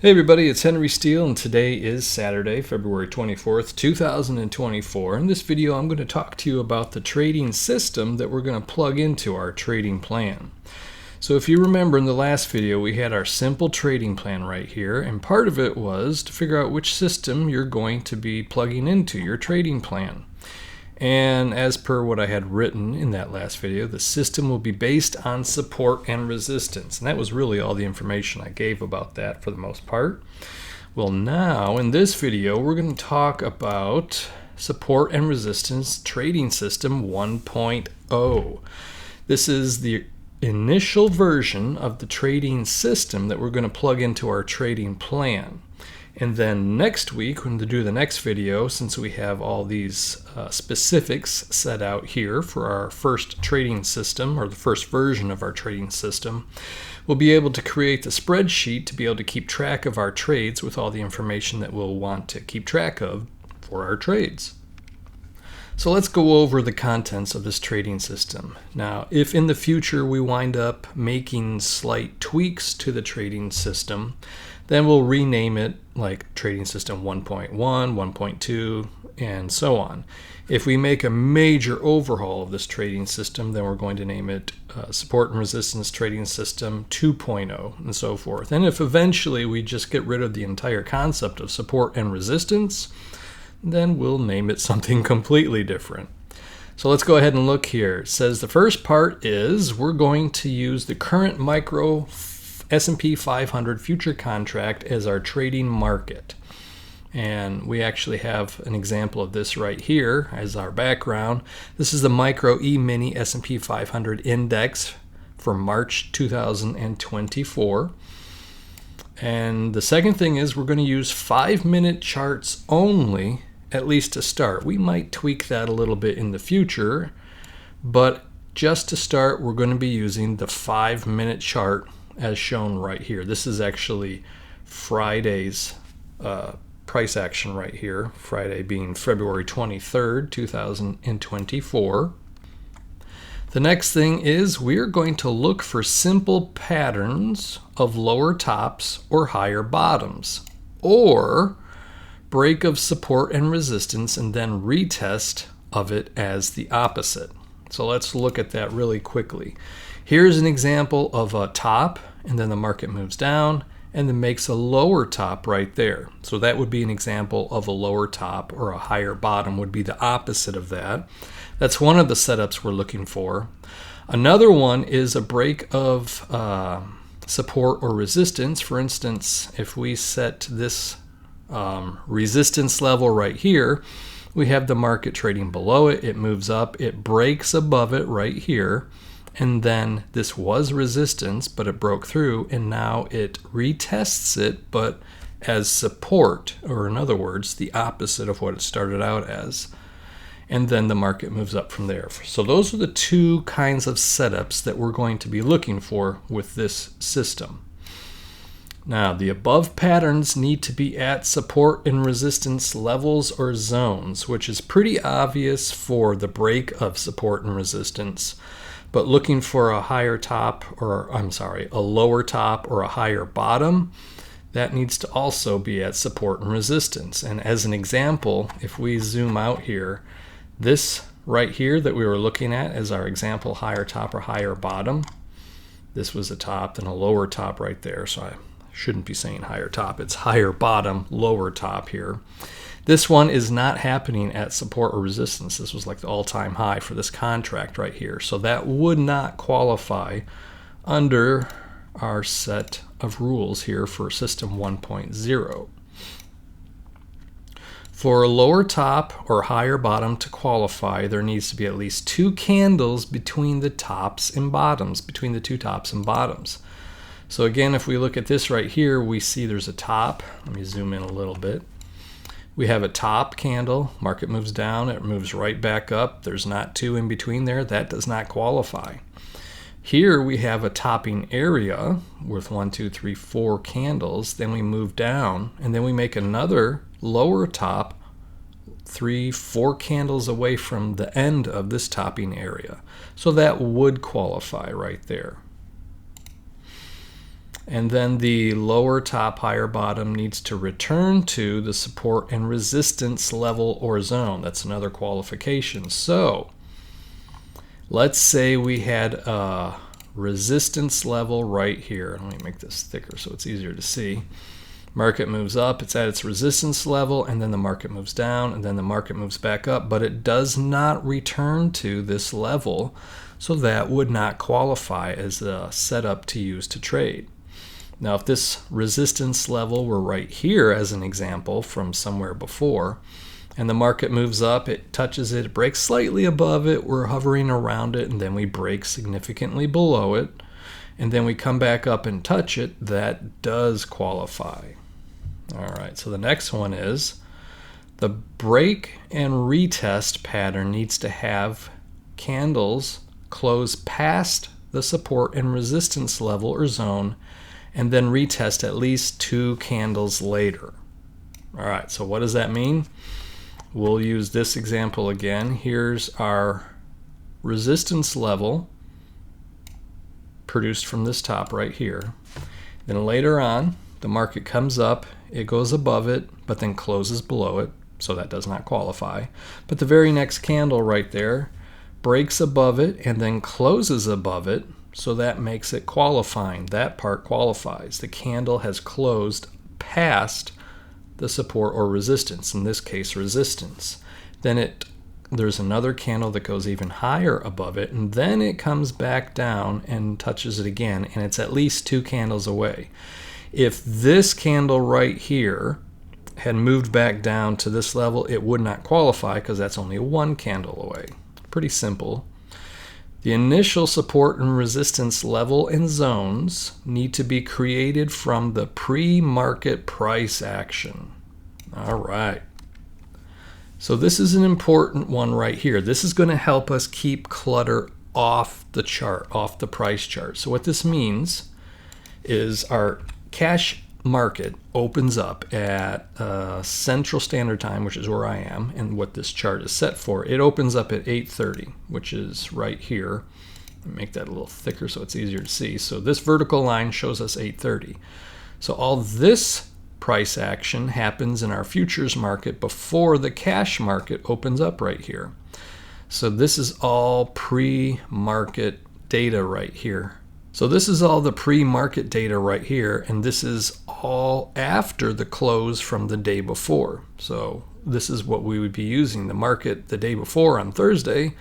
Hey everybody, it's Henry Steele and today is Saturday, February 24th, 2024. In this video I'm going to talk to you about the trading system that we're going to plug into our trading plan. So if you remember in the last video we had our simple trading plan right here, and part of it was to figure out which system you're going to be plugging into your trading plan. And as per what I had written in that last video, the system will be based on support and resistance. And that was really all the information I gave about that for the most part. Well, now in this video, we're going to talk about support and resistance trading system 1.0. This is the initial version of the trading system that we're going to plug into our trading plan. And then next week, when we do the next video, since we have all these specifics set out here for our first trading system, or the first version of our trading system, we'll be able to create the spreadsheet to be able to keep track of our trades with all the information that we'll want to keep track of for our trades. So let's go over the contents of this trading system. Now, if in the future we wind up making slight tweaks to the trading system, then we'll rename it like trading system 1.1, 1.2, and so on. If we make a major overhaul of this trading system, then we're going to name it support and resistance trading system 2.0 and so forth. And if eventually we just get rid of the entire concept of support and resistance, then we'll name it something completely different. So let's go ahead and look here. It says the first part is we're going to use the current micro S&P 500 future contract as our trading market. And we actually have an example of this right here as our background. This is the micro E-mini S&P 500 index for March 2024. And the second thing is we're going to use 5-minute charts only, at least to start. We might tweak that a little bit in the future, but just to start, we're going to be using the 5-minute chart as shown right here. This is actually Friday's price action right here, Friday being February 23rd, 2024. The next thing is we're going to look for simple patterns of lower tops or higher bottoms, or break of support and resistance and then retest of it as the opposite. So let's look at that really quickly. Here's an example of a top, and then the market moves down and then makes a lower top right there. So that would be an example of a lower top, or a higher bottom would be the opposite of that. That's one of the setups we're looking for. Another one is a break of support or resistance. For instance, if we set this resistance level right here, we have the market trading below it. It moves up, it breaks above it right here, and then this was resistance, but it broke through, and now it retests it, but as support, or in other words, the opposite of what it started out as. And then the market moves up from there. So those are the two kinds of setups that we're going to be looking for with this system. Now, the above patterns need to be at support and resistance levels or zones, which is pretty obvious for the break of support and resistance. But looking for a higher top, or a lower top or a higher bottom, that needs to also be at support and resistance. And as an example, if we zoom out here, this right here that we were looking at as our example higher top or higher bottom, this was a top and a lower top right there. So I shouldn't be saying higher top, it's higher bottom, lower top here. This one is not happening at support or resistance. This was like the all-time high for this contract right here. So that would not qualify under our set of rules here for system 1.0. For a lower top or higher bottom to qualify, there needs to be at least 2 candles between the tops and bottoms, between the 2 tops and bottoms. So again, if we look at this right here, we see there's a top. Let me zoom in a little bit. We have a top candle, market moves down, it moves right back up. There's not 2 in between there. That does not qualify. Here we have a topping area with 1, 2, 3, 4 candles. Then we move down, and then we make another lower top 3, 4 candles away from the end of this topping area. So that would qualify right there. And then the lower top, higher bottom needs to return to the support and resistance level or zone. That's another qualification. So let's say we had a resistance level right here. Let me make this thicker so it's easier to see. Market moves up, it's at its resistance level, and then the market moves down, and then the market moves back up, but it does not return to this level, so that would not qualify as a setup to use to trade. Now, if this resistance level were right here as an example from somewhere before, and the market moves up, it touches it, it breaks slightly above it, we're hovering around it, and then we break significantly below it, and then we come back up and touch it, that does qualify. All right, so the next one is the break and retest pattern needs to have candles close past the support and resistance level or zone and then retest at least 2 candles later. All right, so what does that mean? We'll use this example again. Here's our resistance level produced from this top right here. Then later on, the market comes up, it goes above it, but then closes below it, so that does not qualify. But the very next candle right there breaks above it and then closes above it, so that makes it qualifying. That part qualifies. The candle has closed past the support or resistance, in this case resistance. Then there's another candle that goes even higher above it, and then it comes back down and touches it again, and it's at least 2 candles away. If this candle right here had moved back down to this level, it would not qualify because that's only 1 candle away. Pretty simple. The initial support and resistance level and zones need to be created from the pre-market price action. All right. So this is an important one right here. This is going to help us keep clutter off the chart, off the price chart. So what this means is our cash market opens up at Central Standard Time, which is where I am, and what this chart is set for. It opens up at 8:30, which is right here. Make that a little thicker so it's easier to see. So this vertical line shows us 8:30. So all this price action happens in our futures market before the cash market opens up right here. So this is all pre-market data right here. So this is all the pre-market data right here, and this is all after the close from the day before. So this is what we would be using. The market the day before on Thursday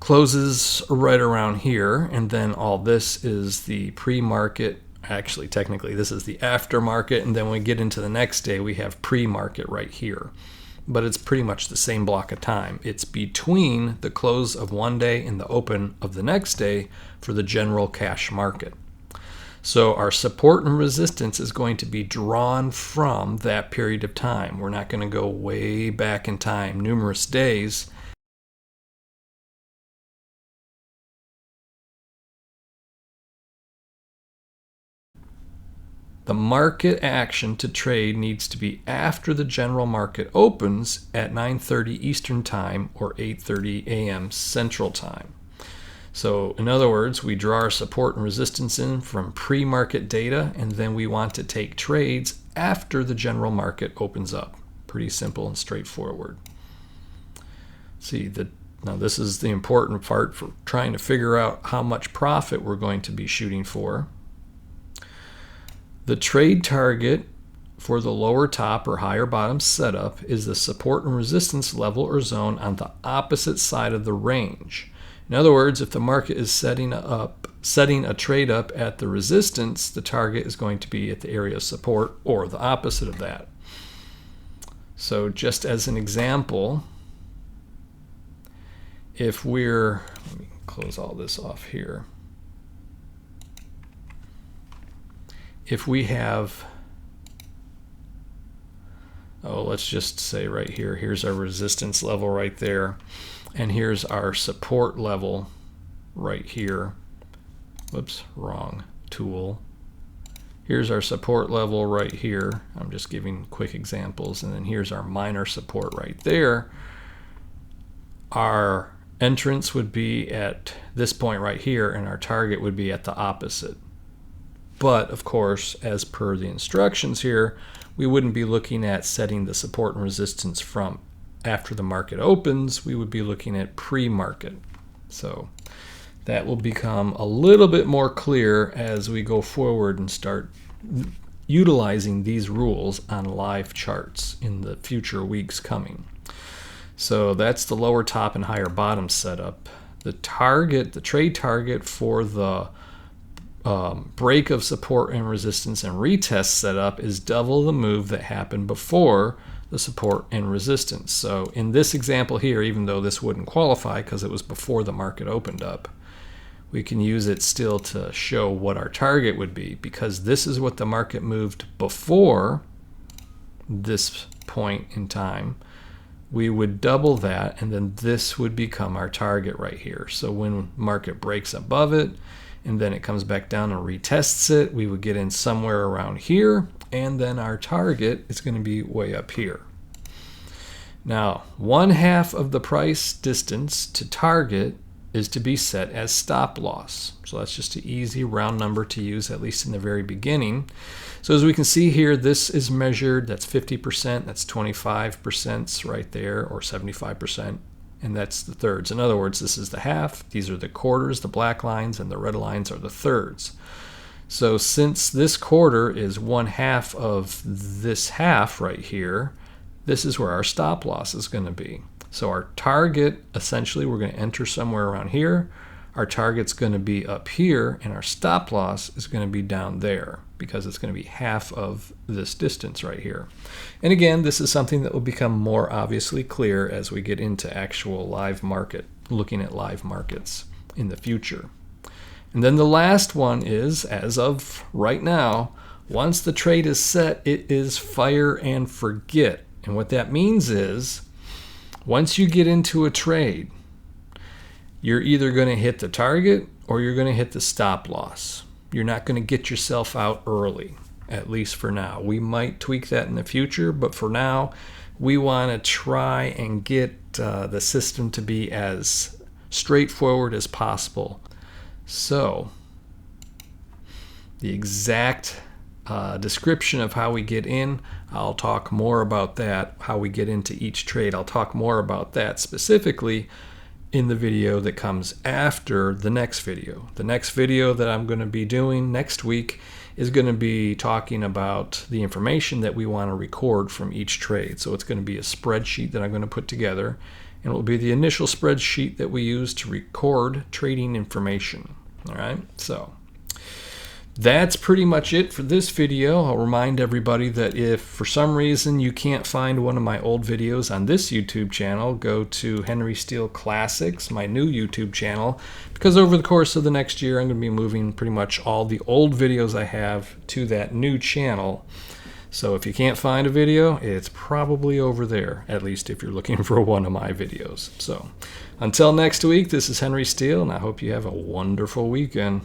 closes right around here, and then all this is the pre-market. Actually, technically, this is the aftermarket, and then when we get into the next day, we have pre-market right here. But it's pretty much the same block of time. It's between the close of one day and the open of the next day for the general cash market. So our support and resistance is going to be drawn from that period of time. We're not going to go way back in time, numerous days. The market action to trade needs to be after the general market opens at 9:30 Eastern Time or 8:30 a.m. Central Time. So in other words, we draw our support and resistance in from pre-market data, and then we want to take trades after the general market opens up. Pretty simple and straightforward. Now this is the important part for trying to figure out how much profit we're going to be shooting for. The trade target for the lower top or higher bottom setup is the support and resistance level or zone on the opposite side of the range. In other words, if the market is setting a trade up at the resistance, the target is going to be at the area of support or the opposite of that. So just as an example, let me close all this off here. If we have, let's just say right here, here's our resistance level right there, and here's our support level right here. Whoops, wrong tool. Here's our support level right here. I'm just giving quick examples, and then here's our minor support right there. Our entrance would be at this point right here, and our target would be at the opposite. But of course, as per the instructions here, we wouldn't be looking at setting the support and resistance from after the market opens. We would be looking at pre-market. So that will become a little bit more clear as we go forward and start utilizing these rules on live charts in the future weeks coming. So that's the lower top and higher bottom setup. The target, the trade target for the break of support and resistance and retest setup is double the move that happened before the support and resistance. So in this example here, even though this wouldn't qualify because it was before the market opened up, we can use it still to show what our target would be, because this is what the market moved before this point in time. We would double that, and then this would become our target right here. So when market breaks above it and then it comes back down and retests it, we would get in somewhere around here, and then our target is going to be way up here. Now, 1/2 of the price distance to target is to be set as stop loss. So that's just an easy round number to use, at least in the very beginning. So as we can see here, this is measured, that's 50%, that's 25% right there, or 75%, and that's the thirds. In other words, this is the half, these are the quarters, the black lines, and the red lines are the thirds. So since this quarter is 1/2 of this half right here, this is where our stop loss is going to be. So our target, essentially, we're going to enter somewhere around here. Our target's going to be up here, and our stop loss is going to be down there, because it's going to be half of this distance right here. And again, this is something that will become more obviously clear as we get into actual live market, looking at live markets in the future. And then the last one is, as of right now, once the trade is set, it is fire and forget. And what that means is, once you get into a trade, you're either going to hit the target or you're going to hit the stop loss. You're not going to get yourself out early, at least for now. We might tweak that in the future, but for now, we want to try and get the system to be as straightforward as possible. So, the exact description of how we get in, I'll talk more about that, how we get into each trade. I'll talk more about that specifically in the video that comes after the next video. The next video that I'm going to be doing next week is going to be talking about the information that we want to record from each trade. So it's going to be a spreadsheet that I'm going to put together, and it will be the initial spreadsheet that we use to record trading information. All right, so that's pretty much it for this video. I'll remind everybody that if for some reason you can't find one of my old videos on this YouTube channel, go to Henry Steele Classics, my new YouTube channel, because over the course of the next year I'm going to be moving pretty much all the old videos I have to that new channel. So if you can't find a video, it's probably over there, at least if you're looking for one of my videos. So until next week, this is Henry Steele, and I hope you have a wonderful weekend.